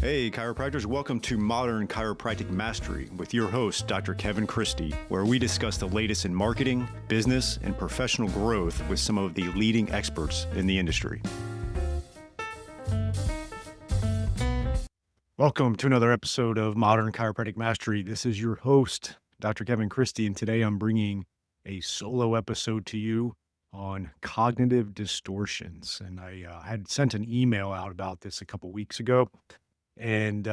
Hey, chiropractors, welcome to Modern Chiropractic Mastery with your host, Dr. Kevin Christie, where we discuss the latest in marketing, business, and professional growth with some of the leading experts in the industry. Welcome to another episode of Modern Chiropractic Mastery. This is your host, Dr. Kevin Christie, and today I'm bringing a solo episode to you on cognitive distortions. And I had sent an email out about this a couple weeks ago. And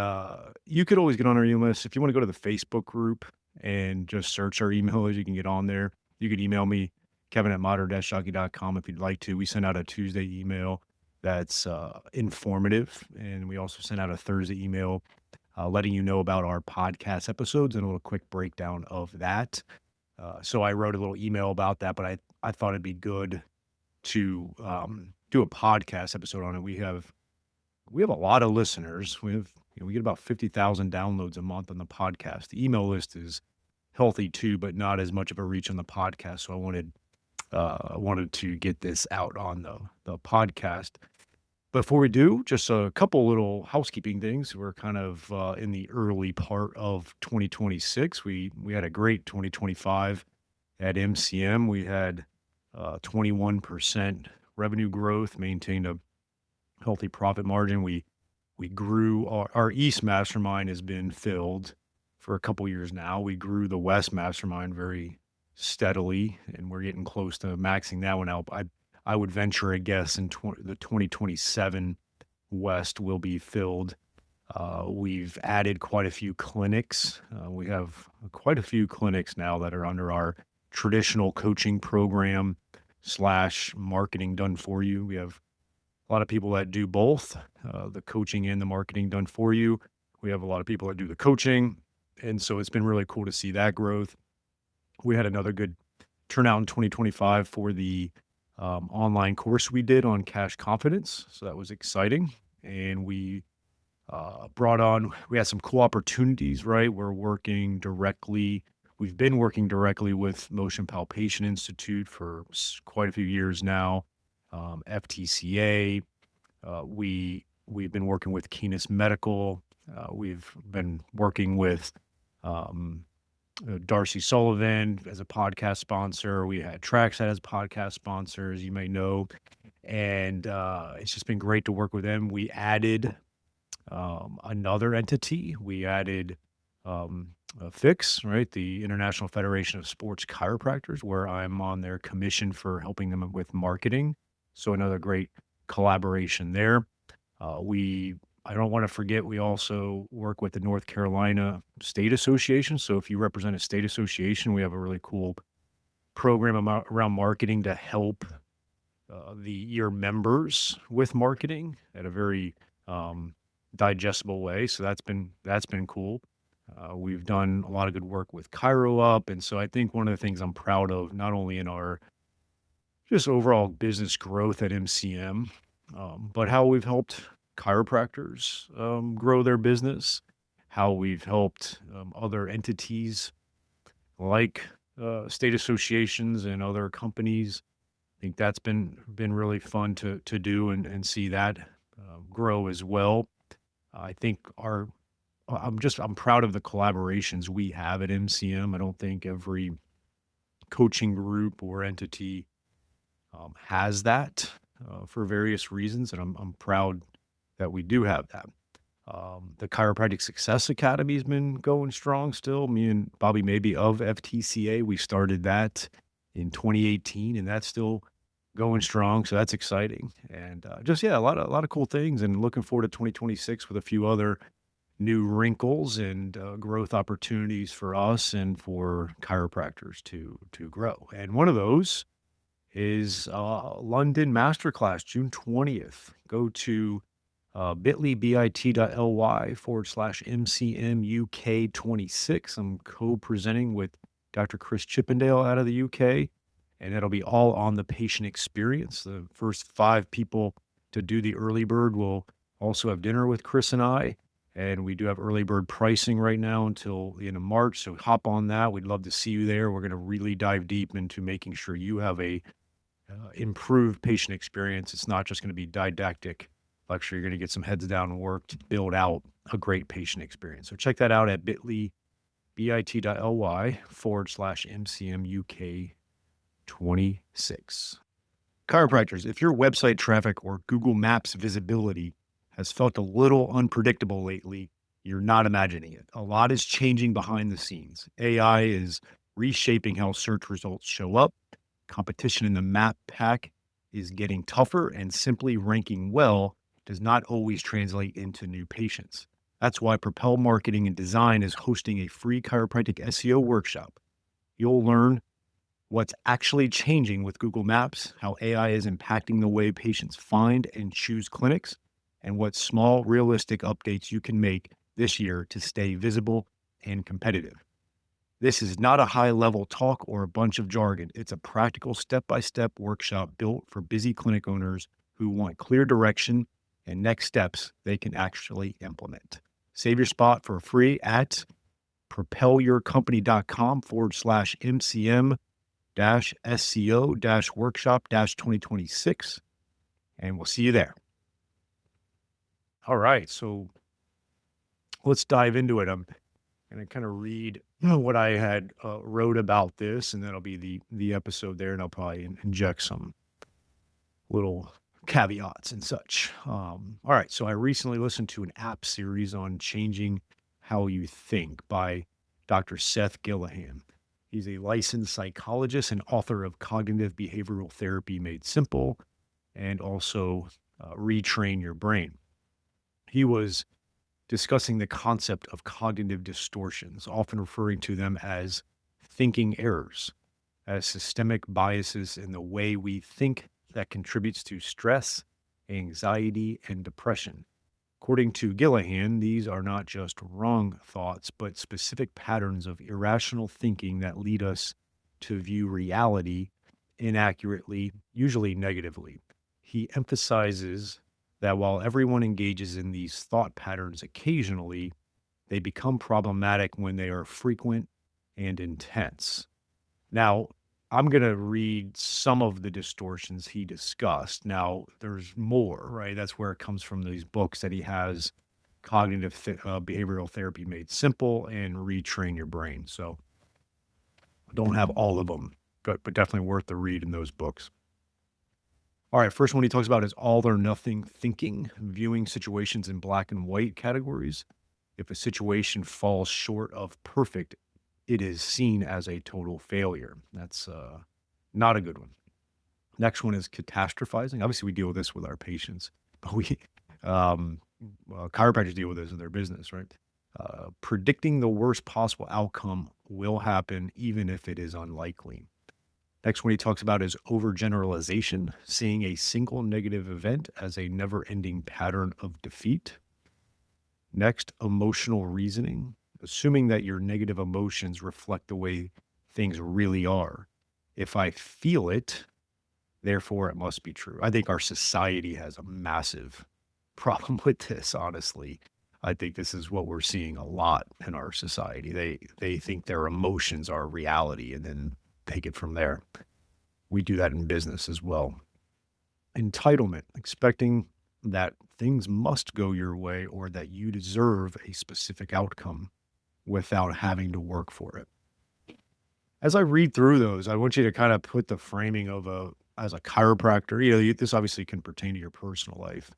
you could always get on our email list. If you want to go to the Facebook group and just search our emails, you can get on there. You can email me, kevin@modern-jockey.com if you'd like to. We send out a Tuesday email that's informative. And we also send out a Thursday email letting you know about our podcast episodes and a little quick breakdown of that. So I wrote a little email about that, but I thought it'd be good to do a podcast episode on it. We have a lot of listeners. We get about 50,000 downloads a month on the podcast. The email list is healthy too, but not as much of a reach on the podcast. So I wanted to get this out on the podcast. Before we do, just a couple little housekeeping things. We're kind of in the early part of 2026. We had a great 2025 at MCM. We had 21% revenue growth, maintained a healthy profit margin. We grew our East Mastermind has been filled for a couple years now. We grew the West Mastermind very steadily, and we're getting close to maxing that one out. I would venture a guess in the 2027 West will be filled. We've added quite a few clinics. We have quite a few clinics now that are under our traditional coaching program / marketing done for you. We have a lot of people that do both, the coaching and the marketing done for you. We have a lot of people that do the coaching. And so it's been really cool to see that growth. We had another good turnout in 2025 for the online course we did on cash confidence. So that was exciting. And we had some cool opportunities, right? We've been working directly with Motion Palpation Institute for quite a few years now. FTCA. We've been working with Keenest Medical. We've been working with Darcy Sullivan as a podcast sponsor. We had Trackside as podcast sponsors, you may know. And it's just been great to work with them. We added another entity. We added FIX, right? The International Federation of Sports Chiropractors, where I'm on their commission for helping them with marketing. So another great collaboration there. I don't want to forget, we also work with the North Carolina State Association. So if you represent a state association, we have a really cool program around marketing to help your members with marketing at a very digestible way. So that's been cool. We've done a lot of good work with ChiroUp. And so I think one of the things I'm proud of, not only in our just overall business growth at MCM, but how we've helped chiropractors grow their business, how we've helped other entities like state associations and other companies. I think that's been really fun to do and see that grow as well. I think I'm proud of the collaborations we have at MCM. I don't think every coaching group or entity has that for various reasons, and I'm proud that we do have that. The Chiropractic Success Academy has been going strong still. Me and Bobby Maybe of FTCA, we started that in 2018, and that's still going strong. So that's exciting, and a lot of cool things. And looking forward to 2026 with a few other new wrinkles and growth opportunities for us and for chiropractors to grow. And one of those is London Masterclass, June 20th. Go to bit.ly/MCMUK26. I'm co-presenting with Dr. Chris Chippendale out of the UK, and it'll be all on the patient experience. The first 5 people to do the early bird will also have dinner with Chris and I, and we do have early bird pricing right now until the end of March, so hop on that. We'd love to see you there. We're going to really dive deep into making sure you have a improved patient experience. It's not just going to be didactic lecture. You're going to get some heads down work to build out a great patient experience. So check that out at bit.ly/MCMUK26. Chiropractors, if your website traffic or Google Maps visibility has felt a little unpredictable lately, you're not imagining it. A lot is changing behind the scenes. AI is reshaping how search results show up. Competition in the map pack is getting tougher, and simply ranking well does not always translate into new patients. That's why Propel Marketing and Design is hosting a free chiropractic SEO workshop. You'll learn what's actually changing with Google Maps, how AI is impacting the way patients find and choose clinics, and what small, realistic updates you can make this year to stay visible and competitive. This is not a high-level talk or a bunch of jargon. It's a practical step-by-step workshop built for busy clinic owners who want clear direction and next steps they can actually implement. Save your spot for free at propelyourcompany.com/MCM-SEO-workshop-2026. And we'll see you there. All right. So let's dive into it. I'm going to kind of read what I had wrote about this, and that'll be the episode there, and I'll probably inject some little caveats and such. All right. So I recently listened to an app series on changing how you think by Dr. Seth Gillihan. He's a licensed psychologist and author of Cognitive Behavioral Therapy Made Simple, and also Retrain Your Brain. He was discussing the concept of cognitive distortions, often referring to them as thinking errors, as systemic biases in the way we think that contributes to stress, anxiety, and depression. According to Gillihan, these are not just wrong thoughts, but specific patterns of irrational thinking that lead us to view reality inaccurately, usually negatively. He emphasizes that while everyone engages in these thought patterns occasionally, they become problematic when they are frequent and intense. Now, I'm going to read some of the distortions he discussed. Now, there's more, right? That's where it comes from, these books that he has, Cognitive Behavioral Therapy Made Simple and Retrain Your Brain. So don't have all of them, but definitely worth the read in those books. All right, first one he talks about is all or nothing thinking, viewing situations in black and white categories. If a situation falls short of perfect, it is seen as a total failure. That's not a good one. Next one is catastrophizing. Obviously, we deal with this with our patients, but chiropractors deal with this in their business, right? Predicting the worst possible outcome will happen, even if it is unlikely. Next one he talks about is overgeneralization, seeing a single negative event as a never-ending pattern of defeat. Next, emotional reasoning, assuming that your negative emotions reflect the way things really are. If I feel it, therefore it must be true. I think our society has a massive problem with this, honestly. I think this is what we're seeing a lot in our society. They think their emotions are reality and then take it from there. We do that in business as well. Entitlement, expecting that things must go your way or that you deserve a specific outcome without having to work for it. As I read through those, I want you to kind of put the framing of as a chiropractor, this obviously can pertain to your personal life,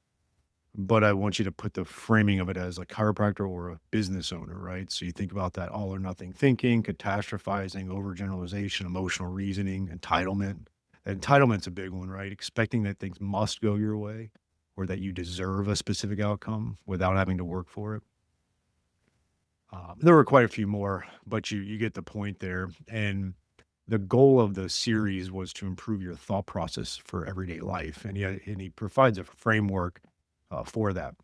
but I want you to put the framing of it as a chiropractor or a business owner, right? So you think about that all or nothing thinking, catastrophizing, overgeneralization, emotional reasoning, entitlement. Entitlement's a big one, right? Expecting that things must go your way or that you deserve a specific outcome without having to work for it. There were quite a few more, but you get the point there. And the goal of the series was to improve your thought process for everyday life. And he provides a framework for that.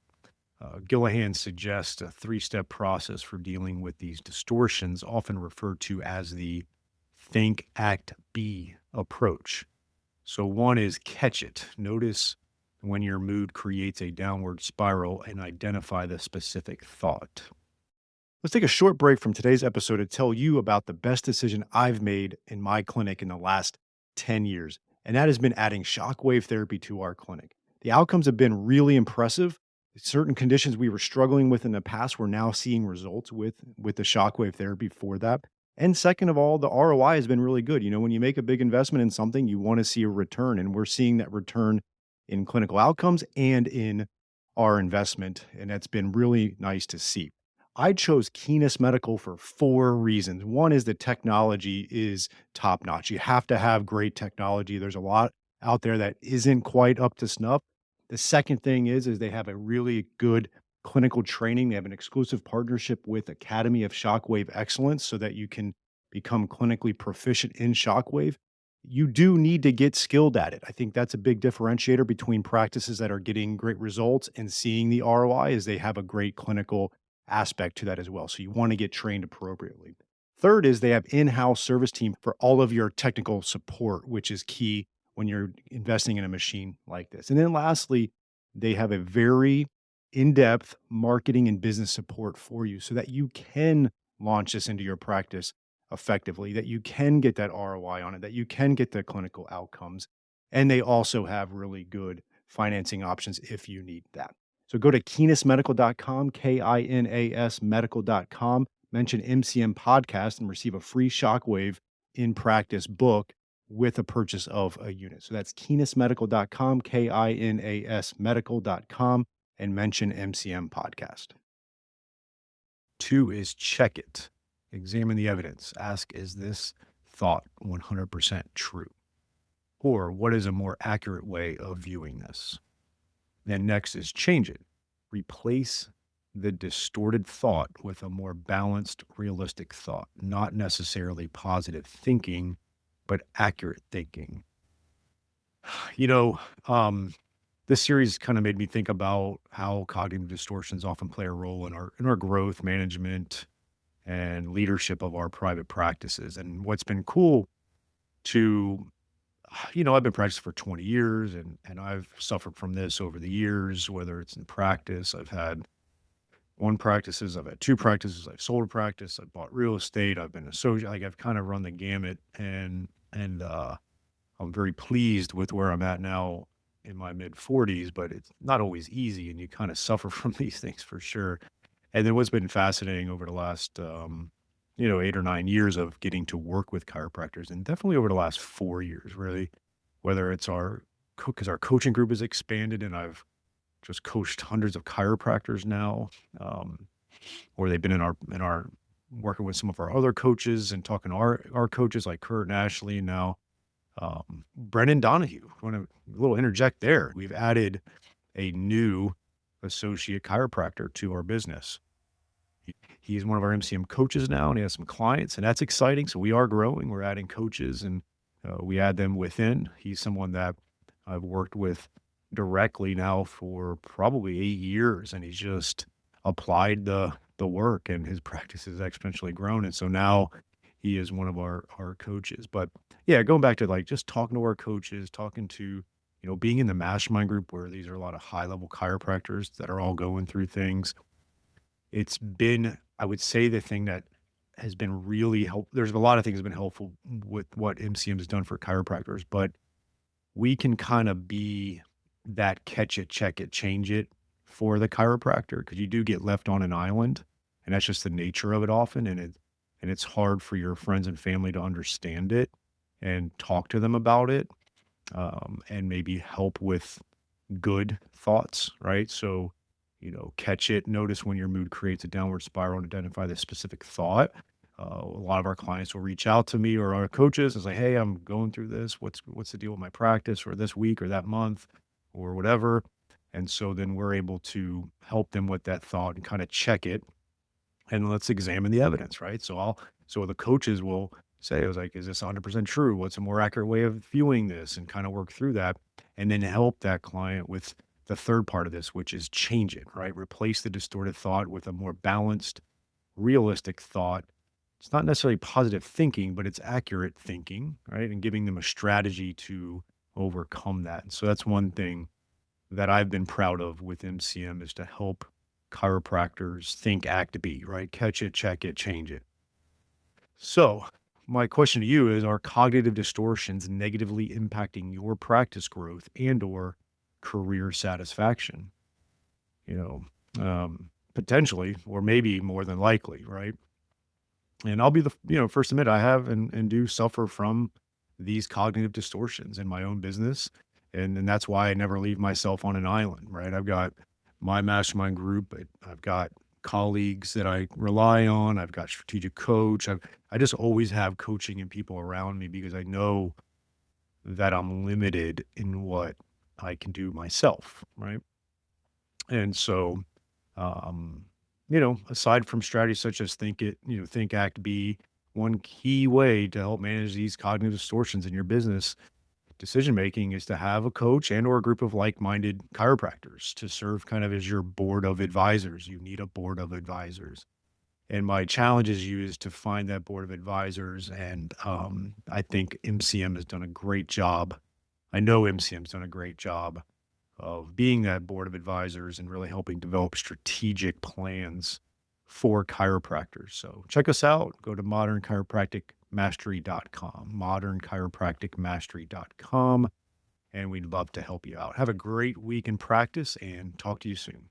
Gillihan suggests a 3-step process for dealing with these distortions, often referred to as the think, act, be approach. So one is catch it. Notice when your mood creates a downward spiral and identify the specific thought. Let's take a short break from today's episode to tell you about the best decision I've made in my clinic in the last 10 years, and that has been adding shockwave therapy to our clinic. The outcomes have been really impressive. Certain conditions we were struggling with in the past, we're now seeing results with the shockwave therapy for that. And second of all, the ROI has been really good. When you make a big investment in something, you want to see a return, and we're seeing that return in clinical outcomes and in our investment, and that's been really nice to see. I chose Keenest Medical for 4 reasons. One is the technology is top notch. You have to have great technology. There's a lot out there that isn't quite up to snuff. The second thing is they have a really good clinical training. They have an exclusive partnership with Academy of Shockwave Excellence so that you can become clinically proficient in shockwave. You do need to get skilled at it. I think that's a big differentiator between practices that are getting great results and seeing the ROI is they have a great clinical aspect to that as well. So you want to get trained appropriately. Third is they have in-house service team for all of your technical support, which is key when you're investing in a machine like this. And then lastly, they have a very in-depth marketing and business support for you so that you can launch this into your practice effectively, that you can get that ROI on it, that you can get the clinical outcomes. And they also have really good financing options if you need that. So go to keenestmedical.com, KINAS medical.com, mention MCM podcast and receive a free shockwave in practice book with a purchase of a unit. So that's keenestmedical.com, KINAS medical.com, and mention MCM podcast. 2 is check it. Examine the evidence. Ask, is this thought 100% true? Or what is a more accurate way of viewing this? Then next is change it. Replace the distorted thought with a more balanced, realistic thought, not necessarily positive thinking, but accurate thinking. You know, um, this series kind of made me think about how cognitive distortions often play a role in our growth, management, and leadership of our private practices. And what's been cool to, I've been practicing for 20 years and I've suffered from this over the years, whether it's in practice. I've had one practices, I've had two practices, I've sold a practice, I've bought real estate, I've been associate, like I've kind of run the gamut and I'm very pleased with where I'm at now in my mid 40s, but it's not always easy and you kind of suffer from these things for sure. And then what's been fascinating over the last, 8 or 9 years of getting to work with chiropractors, and definitely over the last 4 years, really, whether it's because our coaching group has expanded and I've just coached hundreds of chiropractors now, um, or they've been in our working with some of our other coaches and talking to our coaches like Kurt and Ashley now. Brennan Donahue, want to a little interject there. We've added a new associate chiropractor to our business. He's one of our MCM coaches now, and he has some clients, and that's exciting. So we are growing. We're adding coaches, and we add them within. He's someone that I've worked with directly now for probably 8 years, and he's just applied the work, and his practice has exponentially grown. And so now he is one of our coaches. But yeah, going back to like just talking to our coaches, talking to being in the mastermind group where these are a lot of high level chiropractors that are all going through things. It's been, I would say, the thing that has been really help. There's a lot of things that have been helpful with what MCM has done for chiropractors, but we can kind of be that catch it, check it, change it for the chiropractor because you do get left on an island, and that's just the nature of it often, and it's hard for your friends and family to understand it and talk to them about it, and maybe help with good thoughts, right? So, catch it, notice when your mood creates a downward spiral and identify the specific thought. A lot of our clients will reach out to me or our coaches and say, "Hey, I'm going through this. What's the deal with my practice or this week or that month or whatever?" And so then we're able to help them with that thought and kind of check it and let's examine the evidence, right? So the coaches will say, I was like, is this 100% true? What's a more accurate way of viewing this? And kind of work through that and then help that client with the third part of this, which is change it, right? Replace the distorted thought with a more balanced, realistic thought. It's not necessarily positive thinking, but it's accurate thinking, right? And giving them a strategy to overcome that. And so that's one thing that I've been proud of with MCM is to help chiropractors think, act, be, right? Catch it, check it, change it. So, my question to you is, are cognitive distortions negatively impacting your practice growth and or career satisfaction, potentially, or maybe more than likely, right? And I'll be the first to admit I have and do suffer from these cognitive distortions in my own business. And that's why I never leave myself on an island, right? I've got my mastermind group, I've got colleagues that I rely on, I've got strategic coach. I just always have coaching and people around me because I know that I'm limited in what I can do myself, right? And so, aside from strategies such as think, act, be, one key way to help manage these cognitive distortions in your business decision making is to have a coach and or a group of like-minded chiropractors to serve kind of as your board of advisors. You need a board of advisors. And my challenge is you is to find that board of advisors. And I think MCM has done a great job. I know MCM's done a great job of being that board of advisors and really helping develop strategic plans for chiropractors. So check us out. Go to modernchiropracticmastery.com, modernchiropracticmastery.com, and we'd love to help you out. Have a great week in practice and talk to you soon.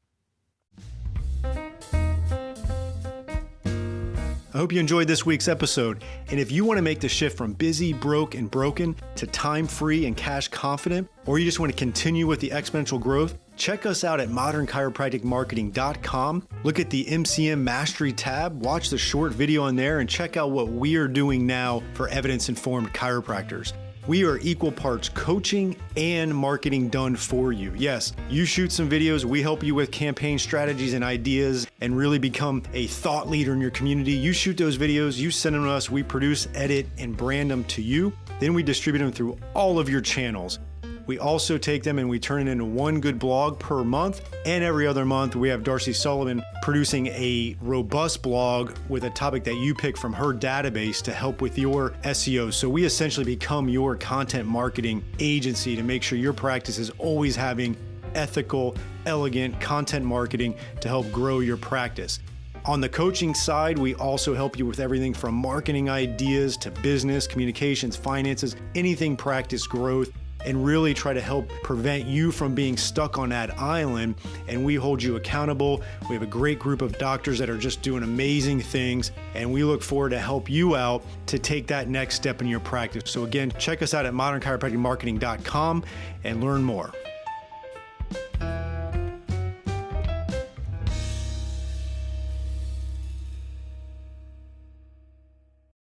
I hope you enjoyed this week's episode. And if you want to make the shift from busy, broke, and broken to time-free and cash confident, or you just want to continue with the exponential growth, check us out at modernchiropracticmarketing.com. Look at the MCM Mastery tab, watch the short video on there, and check out what we are doing now for evidence-informed chiropractors. We are equal parts coaching and marketing done for you. Yes, you shoot some videos, we help you with campaign strategies and ideas and really become a thought leader in your community. You shoot those videos, you send them to us, we produce, edit, and brand them to you. Then we distribute them through all of your channels. We also take them and we turn it into one good blog per month. And every other month, we have Darcy Sullivan producing a robust blog with a topic that you pick from her database to help with your SEO. So we essentially become your content marketing agency to make sure your practice is always having ethical, elegant content marketing to help grow your practice. On the coaching side, we also help you with everything from marketing ideas to business, communications, finances, anything practice growth, and really try to help prevent you from being stuck on that island. And we hold you accountable. We have a great group of doctors that are just doing amazing things. And we look forward to help you out to take that next step in your practice. So again, check us out at modernchiropracticmarketing.com and learn more.